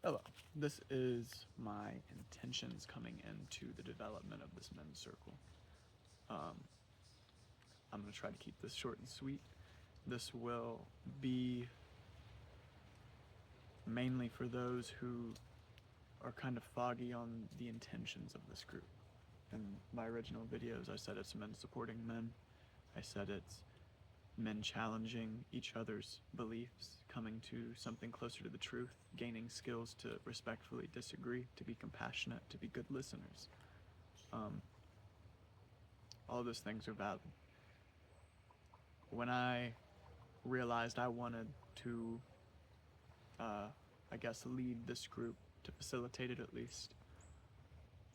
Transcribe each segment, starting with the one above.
Hello. This is my intentions coming into the development of this men's circle. Um, I'm going to try to keep this short and sweet. This will be mainly for those who are kind of foggy on the intentions of this group. In my original videos, I said it's men supporting men. I said it's men challenging each other's beliefs, coming to something closer to the truth, gaining skills to respectfully disagree, to be compassionate, to be good listeners. All those things are valid. When I realized I wanted to, lead this group, to facilitate it at least,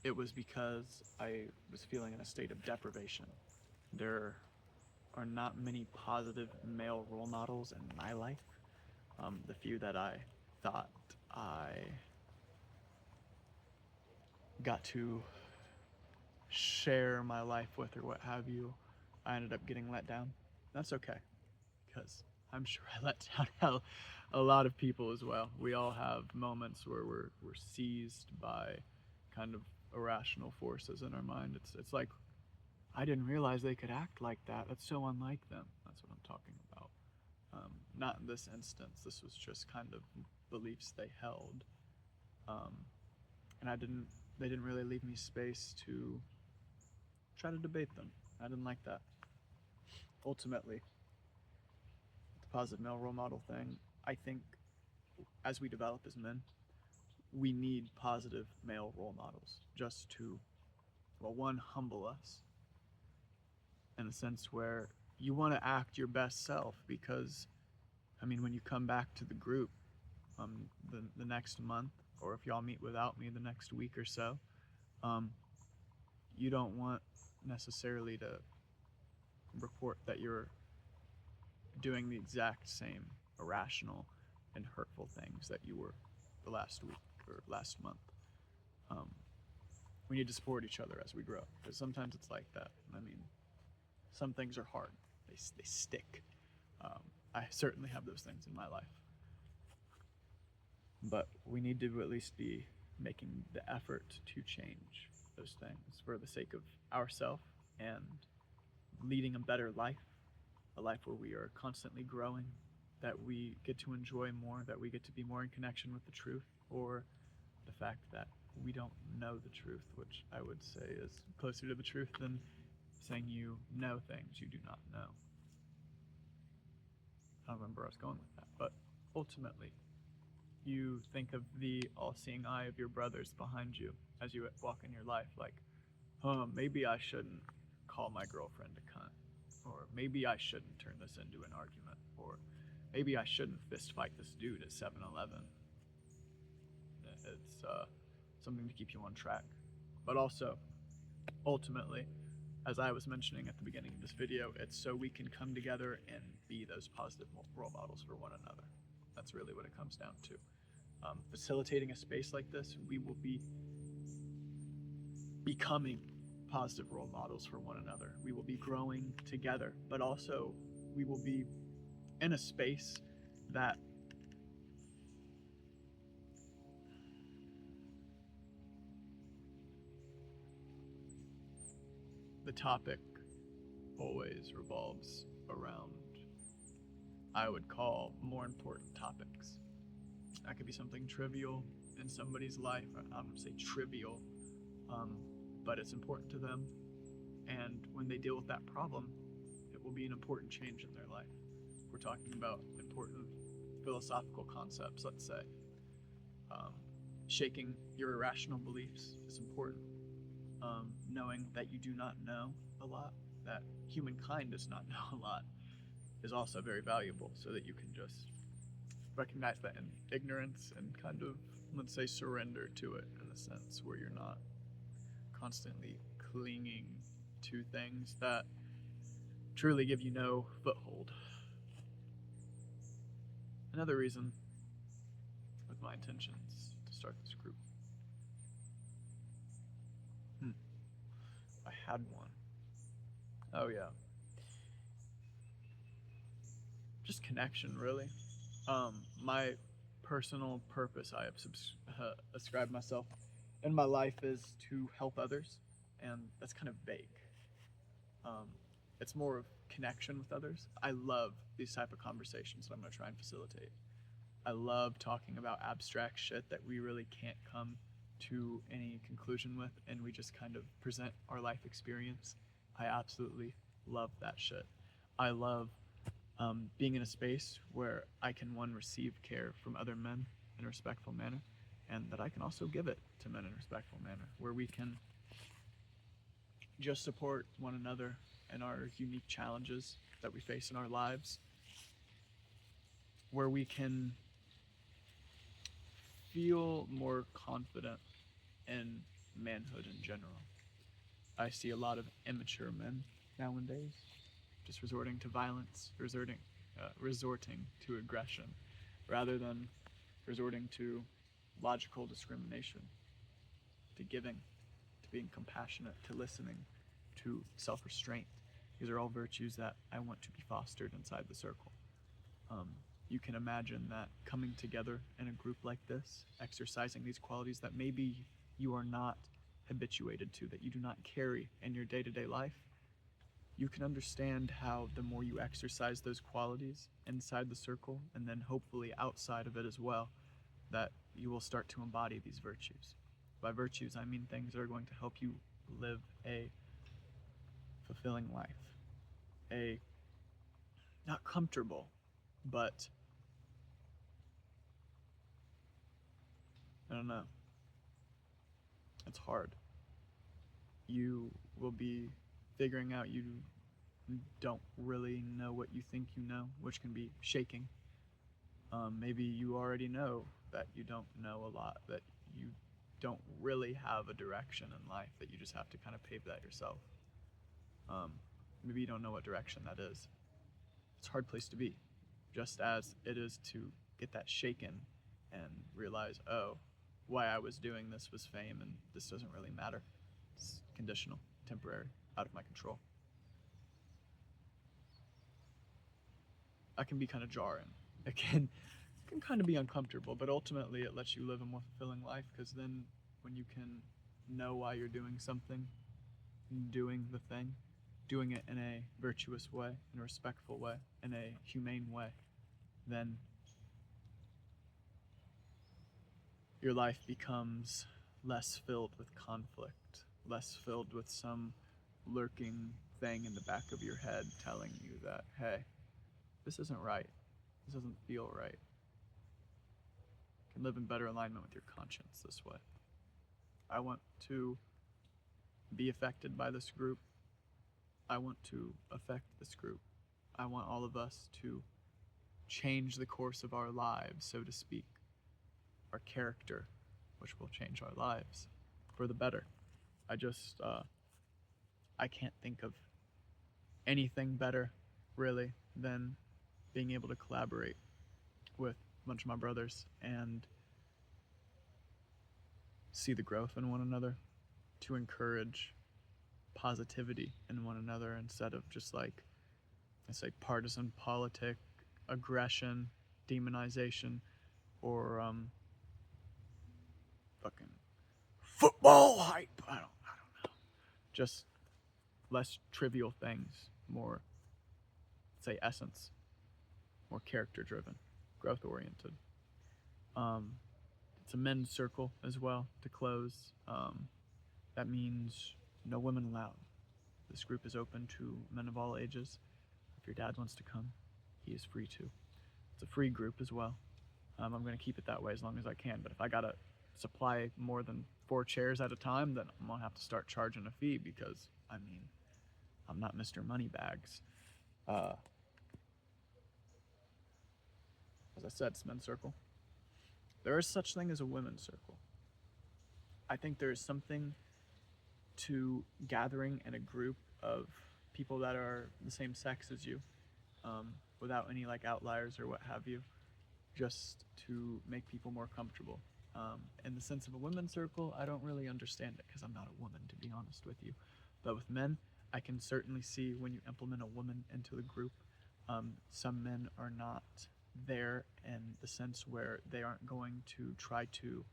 it was because I was feeling in a state of deprivation. There are not many positive male role models in my life. The few that I thought I got to share my life with or what have you, I ended up getting let down. That's okay, because I'm sure I let down a lot of people as well. We all have moments where we're seized by kind of irrational forces in our mind. It's like, I didn't realize they could act like that. That's so unlike them. That's what I'm talking about. Not in this instance. This was just kind of beliefs they held, and They didn't really leave me space to try to debate them. I didn't like that. Ultimately, the positive male role model thing. I think as we develop as men, we need positive male role models just to, well, one, humble us in a sense where you want to act your best self because, I mean, when you come back to the group the next month, or if y'all meet without me the next week or so, you don't want necessarily to report that you're doing the exact same irrational and hurtful things that you were the last week or last month. Um, we need to support each other as we grow, because sometimes it's like that. I mean, some things are hard, they stick. I certainly have those things in my life, but we need to at least be making the effort to change those things for the sake of ourselves and leading a better life, a life where we are constantly growing, that we get to enjoy more, that we get to be more in connection with the truth, or the fact that we don't know the truth, which I would say is closer to the truth than saying you know things you do not know. I don't remember where I was going with that, but ultimately, you think of the all-seeing eye of your brothers behind you as you walk in your life, like, oh, maybe I shouldn't call my girlfriend a cunt, or maybe I shouldn't turn this into an argument, or maybe I shouldn't fist fight this dude at 7-Eleven. It's something to keep you on track. But also, ultimately, as I was mentioning at the beginning of this video, it's so we can come together and be those positive role models for one another. That's really what it comes down to. Facilitating a space like this, we will be becoming positive role models for one another. We will be growing together, but also we will be in a space that the topic always revolves around, I would call, more important topics. That could be something trivial in somebody's life. I'm going to say trivial, but it's important to them. And when they deal with that problem, it will be an important change in their life. We're talking about important philosophical concepts, let's say. Shaking your irrational beliefs is important. Knowing that you do not know a lot, that humankind does not know a lot, is also very valuable, so that you can just recognize that in ignorance and kind of, let's say, surrender to it in a sense where you're not constantly clinging to things that truly give you no foothold. Another reason with my intentions to start this group. I had one. Oh yeah. Just connection, really. My personal purpose I have ascribed myself in my life is to help others, and that's kind of vague. Um, it's more of connection with others. I love these type of conversations that I'm going to try and facilitate. I love talking about abstract shit that we really can't come to any conclusion with, and we just kind of present our life experience. I absolutely love that shit. I love being in a space where I can, one, receive care from other men in a respectful manner, and that I can also give it to men in a respectful manner, where we can just support one another in our unique challenges that we face in our lives, where we can feel more confident in manhood in general. I see a lot of immature men nowadays just resorting to violence, resorting to aggression, rather than resorting to logical discrimination, to giving, to being compassionate, to listening, to self-restraint. These are all virtues that I want to be fostered inside the circle. You can imagine that coming together in a group like this, exercising these qualities that maybe you are not habituated to, that you do not carry in your day-to-day life, you can understand how the more you exercise those qualities inside the circle, and then hopefully outside of it as well, that you will start to embody these virtues. By virtues, I mean things that are going to help you live a fulfilling life. A not comfortable, but I don't know. It's hard. You will be figuring out you don't really know what you think you know, which can be shaking. Maybe you already know that you don't know a lot, that you don't really have a direction in life, that you just have to kind of pave that yourself. Maybe you don't know what direction that is. It's a hard place to be, just as it is to get that shaken and realize, oh, why I was doing this was fame and this doesn't really matter. It's conditional, temporary, out of my control. That can be kind of jarring. It can kind of be uncomfortable, but ultimately it lets you live a more fulfilling life, because then when you can know why you're doing something, doing the thing, doing it in a virtuous way, in a respectful way, in a humane way, then your life becomes less filled with conflict, less filled with some lurking thing in the back of your head telling you that, hey, this isn't right. This doesn't feel right. You can live in better alignment with your conscience this way. I want to be affected by this group. I want to affect this group. I want all of us to change the course of our lives, so to speak. Our character, which will change our lives for the better. I can't think of anything better, really, than being able to collaborate with a bunch of my brothers and see the growth in one another, to encourage positivity in one another instead of just like, I say, partisan politic, aggression, demonization, or fucking football hype. I don't know. Just less trivial things, more, say, essence, more character driven, growth oriented. It's a men's circle as well, to close. That means no women allowed. This group is open to men of all ages. If your dad wants to come, he is free to. It's a free group as well. I'm going to keep it that way as long as I can, but if I gotta supply more than 4 chairs at a time, then I'm gonna have to start charging a fee, because, I mean, I'm not Mr. Moneybags. As I said, it's men's circle. There is such thing as a women's circle. I think there is something to gathering in a group of people that are the same sex as you, without any like outliers or what have you, just to make people more comfortable. In the sense of a women's circle, I don't really understand it, because I'm not a woman, to be honest with you. But with men, I can certainly see when you implement a woman into the group. Some men are not there in the sense where they aren't going to try to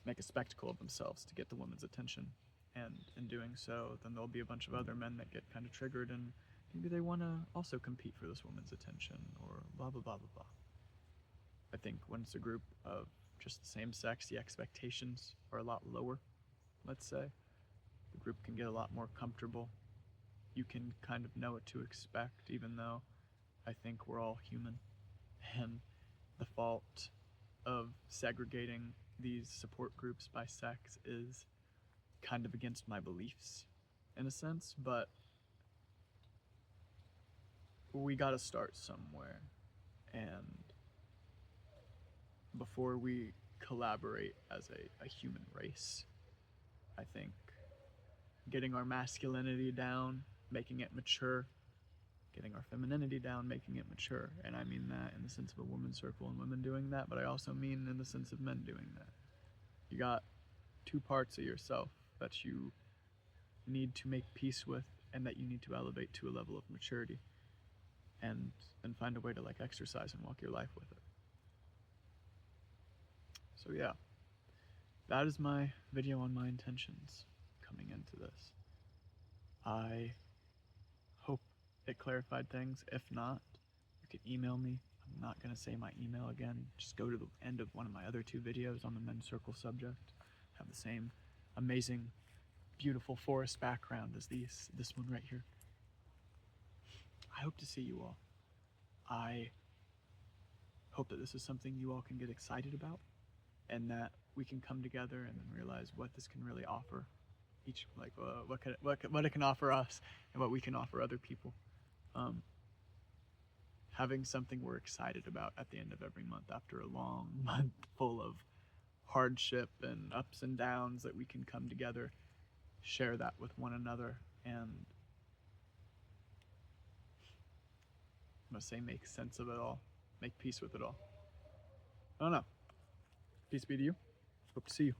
make a spectacle of themselves to get the woman's attention. And in doing so, then there'll be a bunch of other men that get kind of triggered and maybe they want to also compete for this woman's attention or blah, blah, blah, blah, blah. I think when it's a group of just the same sex, the expectations are a lot lower, let's say. The group can get a lot more comfortable. You can kind of know what to expect, even though I think we're all human. And the fault of segregating these support groups by sex is kind of against my beliefs in a sense, but we gotta start somewhere. And before we collaborate as a human race, I think getting our masculinity down, making it mature, getting our femininity down, making it mature. And I mean that in the sense of a women's circle and women doing that, but I also mean in the sense of men doing that. You got two parts of yourself that you need to make peace with and that you need to elevate to a level of maturity and find a way to like exercise and walk your life with it. So yeah, that is my video on my intentions coming into this. I hope it clarified things. If not, you can email me. I'm not going to say my email again. Just go to the end of one of my other two videos on the men's circle subject. Have the same amazing, beautiful forest background as this one right here. I hope to see you all. I hope that this is something you all can get excited about and that we can come together and then realize what this can really offer each, like what it can offer us and what we can offer other people. Having something we're excited about at the end of every month after a long month full of hardship and ups and downs, that we can come together, share that with one another, and I'm gonna say make sense of it all, make peace with it all. I don't know. Peace be to you. Hope to see you.